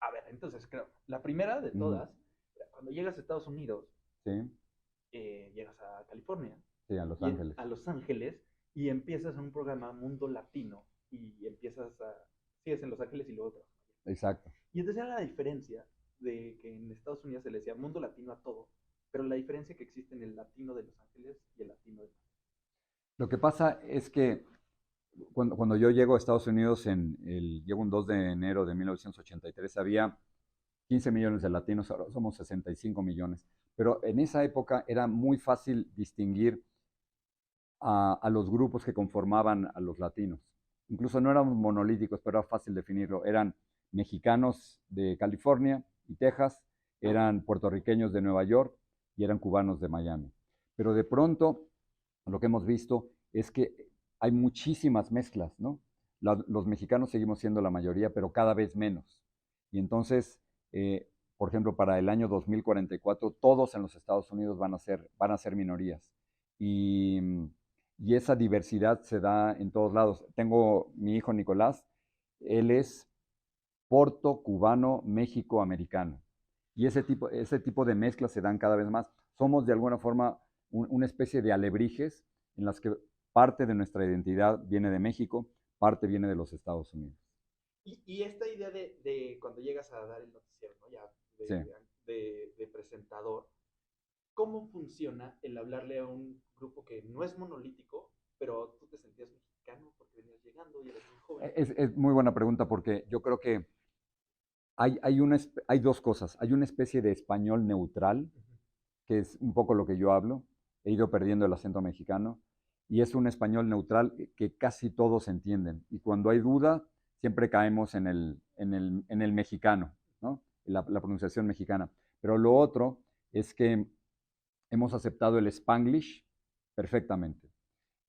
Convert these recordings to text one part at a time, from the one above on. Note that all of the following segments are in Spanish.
A ver, entonces creo, la primera de Ujú. todas, cuando llegas a Estados Unidos, Sí, llegas a California sí, a Los y Ángeles. a Los Ángeles y empiezas en un programa Mundo Latino y empiezas a, sigues en Los Ángeles y luego te vas. Exacto. Y entonces era la diferencia de que en Estados Unidos se le decía Mundo Latino a todo, pero la diferencia que existe en el latino de Los Ángeles y el latino de... Lo que pasa es que cuando yo llego a Estados Unidos, llego un 2 de enero de 1983, había 15 millones de latinos, ahora somos 65 millones. Pero en esa época era muy fácil distinguir a los grupos que conformaban a los latinos. Incluso no éramos monolíticos, pero era fácil definirlo. Eran mexicanos de California y Texas, eran puertorriqueños de Nueva York y eran cubanos de Miami. Pero de pronto lo que hemos visto es que hay muchísimas mezclas, ¿no? Los mexicanos seguimos siendo la mayoría, pero cada vez menos. Y entonces, por ejemplo, para el año 2044, todos en los Estados Unidos van a ser minorías. Y, y esa diversidad se da en todos lados. Tengo mi hijo Nicolás, él es porto, cubano, México, americano. Y ese tipo de mezclas se dan cada vez más. Somos de alguna forma una especie de alebrijes en las que parte de nuestra identidad viene de México, parte viene de los Estados Unidos. Y esta idea de cuando llegas a dar el noticiero, ¿no? Ya Sí. de presentador, ¿cómo funciona el hablarle a un grupo que no es monolítico, pero tú te sentías mexicano porque venías llegando y eres muy joven? Es muy buena pregunta porque yo creo que hay dos cosas. Hay una especie de español neutral, Uh -huh. que es un poco lo que yo hablo. He ido perdiendo el acento mexicano. Y es un español neutral que casi todos entienden. Y cuando hay duda, siempre caemos en el mexicano, ¿no? La pronunciación mexicana. Pero lo otro es que hemos aceptado el Spanglish perfectamente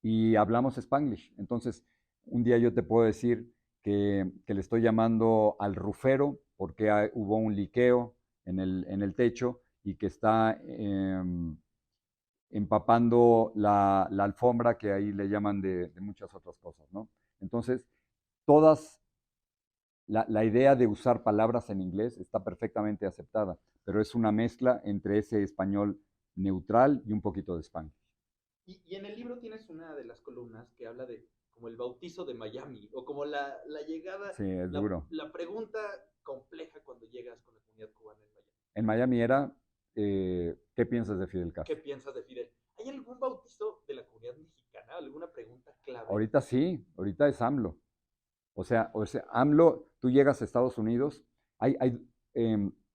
y hablamos Spanglish. Entonces, un día yo te puedo decir que le estoy llamando al rufero porque hubo un liqueo en el techo y que está empapando la alfombra, que ahí le llaman de muchas otras cosas, ¿no? Entonces, todas, la idea de usar palabras en inglés está perfectamente aceptada, pero es una mezcla entre ese español neutral y un poquito de Spanglish. Y en el libro tienes una de las columnas que habla de como el bautizo de Miami, o como la llegada, Sí, es duro. la pregunta compleja cuando llegas con la comunidad cubana en Miami. En Miami era, ¿qué piensas de Fidel ¿Qué Castro? piensas de Fidel? ¿Hay algún bautizo de la comunidad mexicana? ¿Alguna pregunta clave? Ahorita sí, ahorita es AMLO. O sea, AMLO, tú llegas a Estados Unidos,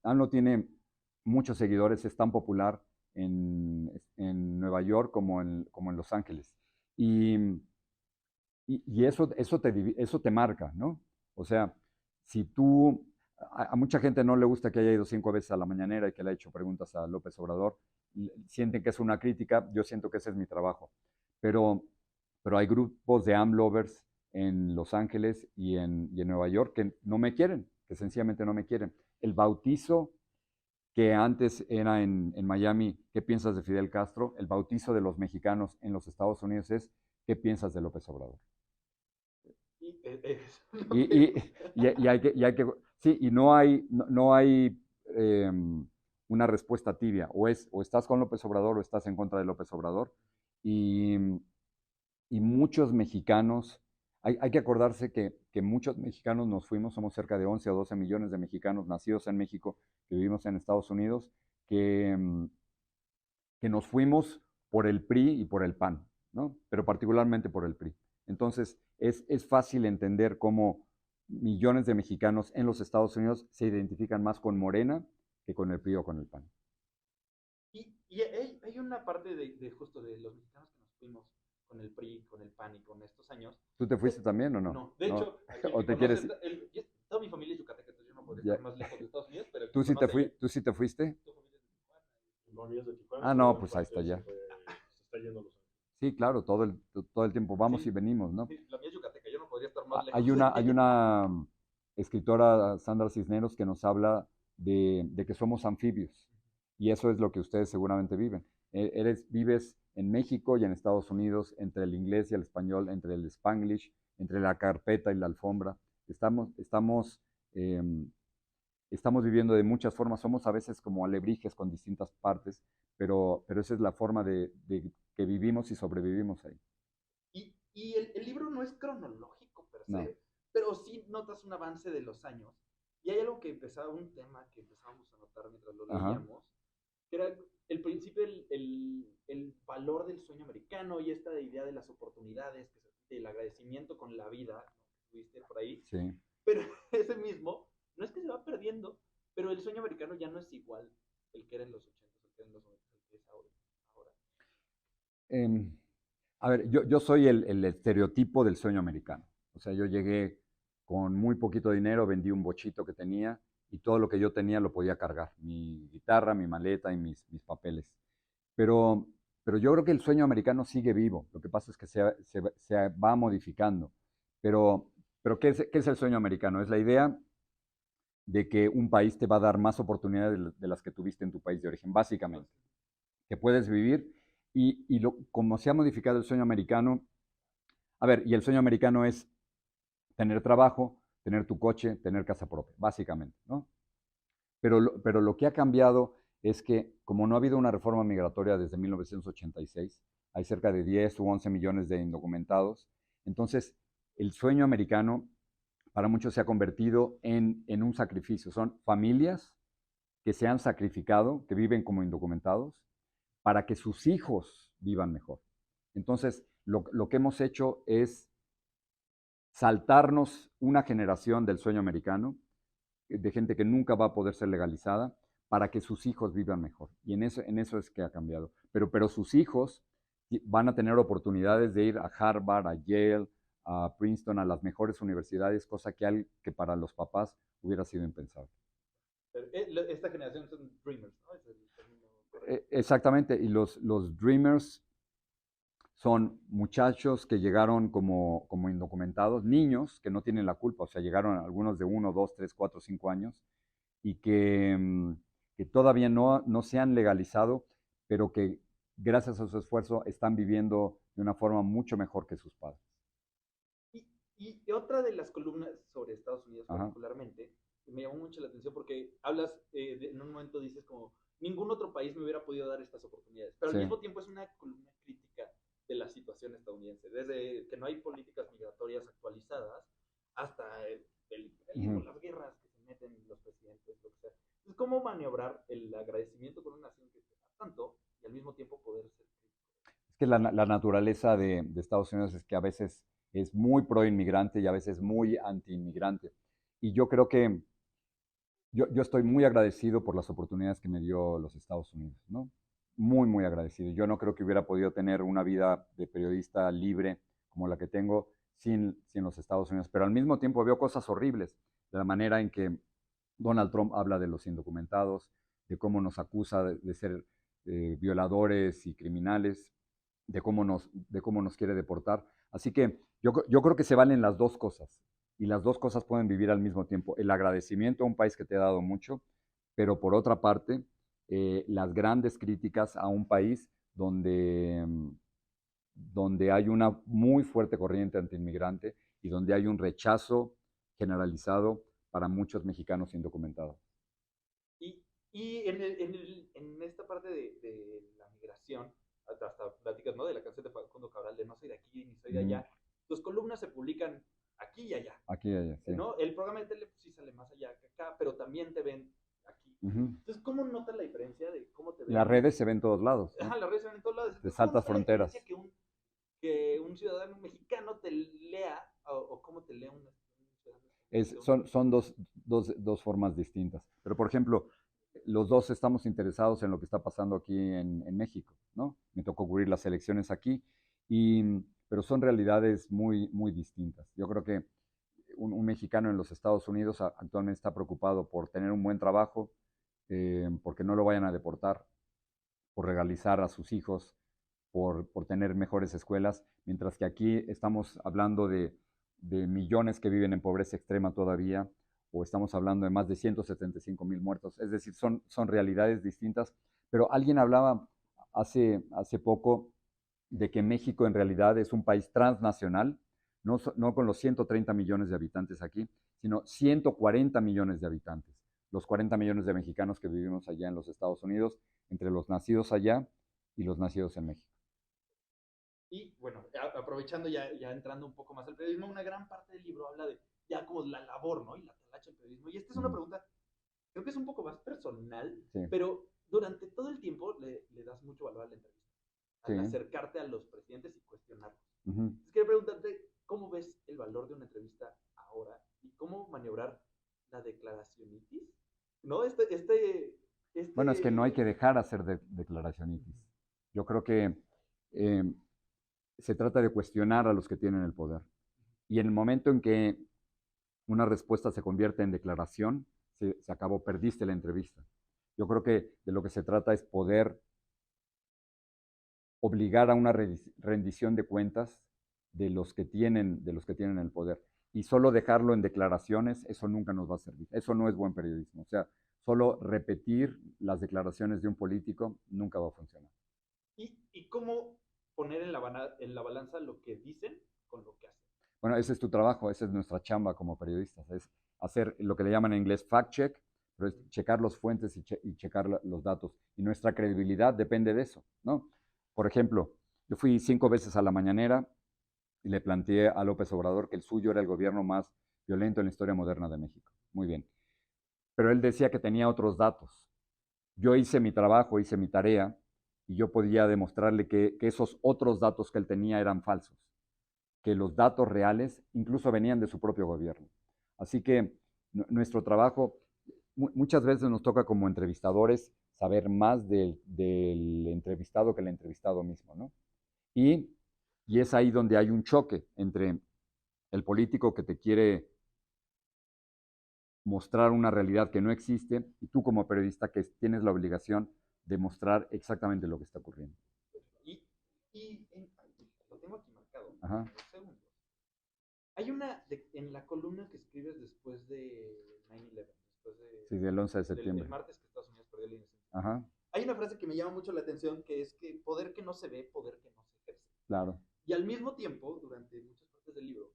AMLO tiene muchos seguidores, es tan popular en Nueva York como en Los Ángeles. Y, y eso te marca, ¿no? O sea, si tú, a mucha gente no le gusta que haya ido 5 veces a la mañanera y que le haya hecho preguntas a López Obrador, sienten que es una crítica, yo siento que ese es mi trabajo. Pero, pero hay grupos de AMLovers en Los Ángeles y en Nueva York que no me quieren, que sencillamente no me quieren. El bautizo que antes era en Miami, ¿qué piensas de Fidel Castro? El bautizo de los mexicanos en los Estados Unidos es, ¿qué piensas de López Obrador? Y es una Y, y, pregunta. sí, y no hay eh, una respuesta tibia. O estás con López Obrador o estás en contra de López Obrador. Y, y muchos mexicanos, hay que acordarse que muchos mexicanos nos fuimos, somos cerca de 11 o 12 millones de mexicanos nacidos en México que vivimos en Estados Unidos, que nos fuimos por el PRI y por el PAN, ¿no? Pero particularmente por el PRI. Entonces, es fácil entender cómo millones de mexicanos en los Estados Unidos se identifican más con Morena que con el PRI o con el PAN. Y hay una parte de justo de los mexicanos que nos fuimos con el PRI, con el PAN y con estos años. ¿Tú te fuiste Que, también o no? no, de ¿No? hecho, a quien ¿O me te conoce, quieres? toda mi familia es yucateca, entonces yo no podría estar Ya, más lejos de Estados Unidos, pero quien ¿tú, me sí te conoce allá, ¿Tú sí te fuiste? tu familia es de Tijuana. Mi familia es de Tijuana, Ah, toda no, mi pues ahí está familia ya. se está yendo a Los Ángeles. Sí, claro, todo el tiempo vamos y Sí, venimos, ¿no? sí, la mía es yucateca, yo no podría estar más Hay lejos de una, hay ella. una escritora, Sandra Cisneros, que nos habla de que somos anfibios. Y eso es lo que ustedes seguramente viven. Vives en México y en Estados Unidos, entre el inglés y el español, entre el Spanglish, entre la carpeta y la alfombra. Estamos eh, estamos viviendo de muchas formas, somos a veces como alebrijes con distintas partes, pero esa es la forma de que vivimos y sobrevivimos ahí. Y el libro no es cronológico per se, No. pero sí notas un avance de los años. Y hay algo que empezaba, un tema que empezábamos a notar mientras lo Ajá. leíamos, que era el principio, el valor del sueño americano y esta idea de las oportunidades, el agradecimiento con la vida, ¿no? Que tuviste por ahí. Sí. Pero ese mismo, no es que se va perdiendo, pero el sueño americano ya no es igual el que era en los 80, el que era en los 90, el que es ahora. A ver, yo soy el estereotipo del sueño americano. O sea, yo llegué con muy poquito dinero, vendí un bochito que tenía y todo lo que yo tenía lo podía cargar. Mi guitarra, mi maleta y mis papeles. Pero yo creo que el sueño americano sigue vivo. Lo que pasa es que se va modificando. Pero ¿qué es el sueño americano? Es la idea de que un país te va a dar más oportunidades de las que tuviste en tu país de origen, básicamente. Que puedes vivir y como se ha modificado el sueño americano, a ver, y el sueño americano es tener trabajo, tener tu coche, tener casa propia, básicamente, ¿no? Pero lo que ha cambiado es que como no ha habido una reforma migratoria desde 1986, hay cerca de 10 u 11 millones de indocumentados, entonces el sueño americano para muchos se ha convertido en un sacrificio. Son familias que se han sacrificado, que viven como indocumentados, para que sus hijos vivan mejor. Entonces, lo que hemos hecho es saltarnos una generación del sueño americano, de gente que nunca va a poder ser legalizada, para que sus hijos vivan mejor. Y en eso es que ha cambiado. Pero sus hijos van a tener oportunidades de ir a Harvard, a Yale, a Princeton, a las mejores universidades, cosa que para los papás hubiera sido impensable. Pero esta generación son dreamers, ¿no? Es el término correcto. Exactamente, y los dreamers son muchachos que llegaron como indocumentados, niños que no tienen la culpa, o sea, llegaron algunos de 1, 2, 3, 4, 5 años y que todavía no se han legalizado, pero que gracias a su esfuerzo están viviendo de una forma mucho mejor que sus padres. Y otra de las columnas sobre Estados Unidos Ajá. particularmente, me llamó mucho la atención porque hablas, en un momento dices como, ningún otro país me hubiera podido dar estas oportunidades, pero Sí. al mismo tiempo es una columna crítica de la situación estadounidense, desde que no hay políticas migratorias actualizadas hasta el imperialismo, las guerras que se meten los presidentes, lo que sea. Entonces, ¿cómo maniobrar el agradecimiento con una nación que te da tanto y al mismo tiempo poder ser crítico? Es que la naturaleza de Estados Unidos es que a veces es muy pro inmigrante y a veces muy anti inmigrante. Y yo creo que yo estoy muy agradecido por las oportunidades que me dio los Estados Unidos, ¿no? Muy, muy agradecido. Yo no creo que hubiera podido tener una vida de periodista libre como la que tengo sin los Estados Unidos. Pero al mismo tiempo veo cosas horribles, de la manera en que Donald Trump habla de los indocumentados, de cómo nos acusa de ser violadores y criminales, de cómo nos quiere deportar. Así que yo creo que se valen las dos cosas y las dos cosas pueden vivir al mismo tiempo. El agradecimiento a un país que te ha dado mucho, pero por otra parte, las grandes críticas a un país donde hay una muy fuerte corriente antiinmigrante y donde hay un rechazo generalizado para muchos mexicanos indocumentados. Y en esta parte de la migración, hasta pláticas, ¿no? De la canción de Facundo Cabral de no soy de aquí ni soy de allá, tus columnas se publican aquí y allá. Aquí y allá, sí. ¿No? El programa de tele pues, sí sale más allá que acá, pero también te ven aquí. Entonces, ¿cómo notas la diferencia de cómo te ven? Las redes se ven en todos lados, ¿no? Ajá, las redes se ven en todos lados. Te saltas fronteras. Que un ciudadano mexicano te lea o cómo te lee un ciudadano? Son dos formas distintas. Pero, por ejemplo, los dos estamos interesados en lo que está pasando aquí en México, ¿no? Me tocó cubrir las elecciones aquí, pero son realidades muy, muy distintas. Yo creo que un mexicano en los Estados Unidos actualmente está preocupado por tener un buen trabajo, porque no lo vayan a deportar, por legalizar a sus hijos, por tener mejores escuelas, mientras que aquí estamos hablando de millones que viven en pobreza extrema todavía, o estamos hablando de más de 175,000 muertos. Es decir, son realidades distintas, pero alguien hablaba hace poco de que México en realidad es un país transnacional, no con los 130 millones de habitantes aquí, sino 140 millones de habitantes. los 40 millones de mexicanos que vivimos allá en los Estados Unidos, entre los nacidos allá y los nacidos en México. Y bueno, aprovechando ya entrando un poco más al periodismo, una gran parte del libro habla de ya como la labor, ¿no? Y la talacha del periodismo. Y esta es una pregunta, creo que es un poco más personal, Sí. pero durante todo el tiempo le das mucho valor a la entrevista, al acercarte a los presidentes y cuestionarlos. Entonces quería preguntarte, ¿cómo ves el valor de una entrevista ahora y cómo maniobrar la declaracionitis? ¿No? Bueno, es que no hay que dejar hacer declaracionitis. Yo creo que se trata de cuestionar a los que tienen el poder. Y en el momento en que una respuesta se convierte en declaración, se acabó, perdiste la entrevista. Yo creo que de lo que se trata es poder obligar a una rendición de cuentas de los que tienen el poder. Y solo dejarlo en declaraciones, eso nunca nos va a servir. Eso no es buen periodismo. O sea, solo repetir las declaraciones de un político nunca va a funcionar. ¿Y cómo poner en la balanza lo que dicen con lo que hacen? Bueno, ese es tu trabajo, esa es nuestra chamba como periodistas, es hacer lo que le llaman en inglés fact check, pero es checar las fuentes y checar los datos. Y nuestra credibilidad depende de eso, ¿no? Por ejemplo, yo fui 5 veces a la mañanera y le planteé a López Obrador que el suyo era el gobierno más violento en la historia moderna de México. Muy bien. Pero él decía que tenía otros datos. Yo hice mi trabajo, hice mi tarea, y yo podía demostrarle que esos otros datos que él tenía eran falsos, que los datos reales incluso venían de su propio gobierno. Así que nuestro trabajo, muchas veces nos toca como entrevistadores saber más del entrevistado que el entrevistado mismo, ¿no? Y es ahí donde hay un choque entre el político que te quiere mostrar una realidad que no existe y tú como periodista que tienes la obligación de mostrar exactamente lo que está ocurriendo. Lo tengo aquí marcado. Ajá. Segundos. Hay en la columna que escribes después de 9/11, sí, del 11 de septiembre. El martes que Estados Unidos perdió la inocencia. Ajá. Hay una frase que me llama mucho la atención, que es que poder que no se ve, poder que no se ejerce. Claro. Y al mismo tiempo, durante muchas partes del libro,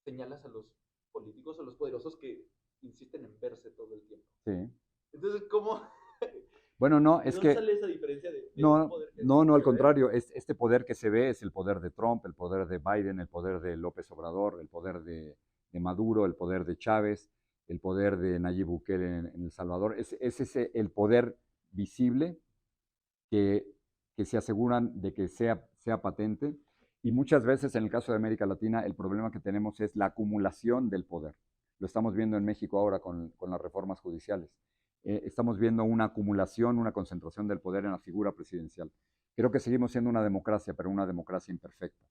señalas a los políticos, a los poderosos que insisten en verse todo el tiempo. Sí. Entonces, ¿cómo? Bueno, no, es que... ¿No sale esa diferencia de no, poder que no, al contrario, este poder que se ve es el poder de Trump, el poder de Biden, el poder de López Obrador, el poder de Maduro, el poder de Chávez, el poder de Nayib Bukele en El Salvador. Es ese el poder visible que se aseguran de que sea patente. Y muchas veces en el caso de América Latina el problema que tenemos es la acumulación del poder. Lo estamos viendo en México ahora con las reformas judiciales. Estamos viendo una acumulación, una concentración del poder en la figura presidencial. Creo que seguimos siendo una democracia, pero una democracia imperfecta.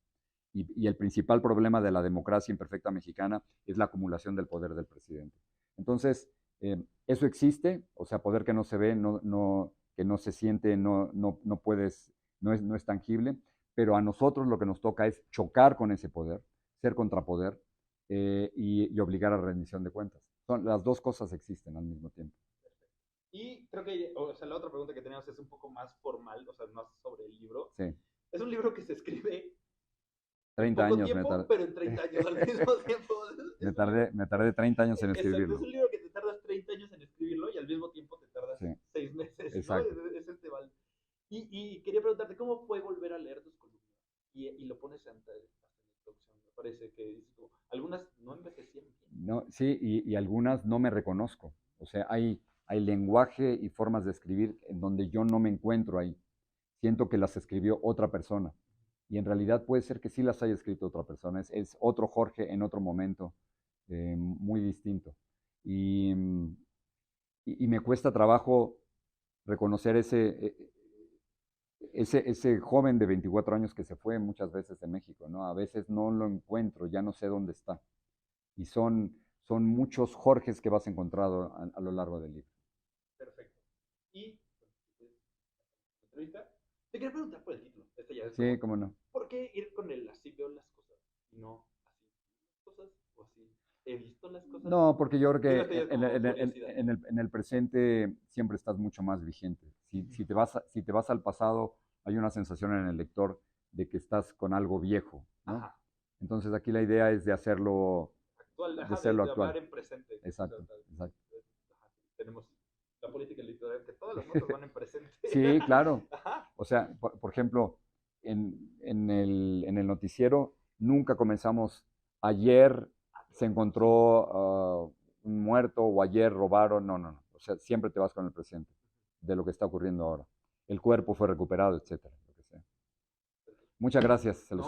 Y el principal problema de la democracia imperfecta mexicana es la acumulación del poder del presidente. Entonces, eso existe, o sea, poder que no se ve, que no se siente, no es tangible, pero a nosotros lo que nos toca es chocar con ese poder, ser contrapoder y obligar a rendición de cuentas. Las dos cosas existen al mismo tiempo. Y creo que, o sea, la otra pregunta que tenemos es un poco más formal, o sea, más sobre el libro. Sí. Es un libro que se escribe 30 poco años, tiempo, pero en 30 años al mismo tiempo. me tardé 30 años en escribirlo. Exacto, es un libro que te tardas 30 años en escribirlo y al mismo tiempo te tardas 6 meses. Exacto. ¿No? Es este vale. Y quería preguntarte, ¿cómo fue volver a leer tus columnas? Y lo pones hasta la introducción. Me parece que dices como, algunas no envejecieron bien. No, sí, y algunas no me reconozco. O sea, hay lenguaje y formas de escribir en donde yo no me encuentro ahí. Siento que las escribió otra persona. Y en realidad puede ser que sí las haya escrito otra persona. Es otro Jorge en otro momento, muy distinto. Y me cuesta trabajo reconocer ese joven de 24 años que se fue muchas veces de México, ¿no? A veces no lo encuentro, ya no sé dónde está. Y son muchos Jorges que vas encontrando a lo largo del libro. Perfecto. Y, entrevista, te quería preguntar por el título. Sí, cómo no. ¿Por qué ir con el así veo las cosas y no así las cosas o así he visto las cosas? No, porque yo creo que en el presente siempre estás mucho más vigente. Si te vas al pasado, hay una sensación en el lector de que estás con algo viejo, ¿no? Ajá. Entonces aquí la idea es de hacerlo actual. De hablar en presente. Exacto. Sí, claro. Ajá. O sea, por ejemplo, en el noticiero nunca comenzamos, ayer se encontró un muerto o ayer robaron, no, no, no. O sea, siempre te vas con el presente de lo que está ocurriendo ahora. El cuerpo fue recuperado, etcétera, lo que sea. Muchas gracias. Se los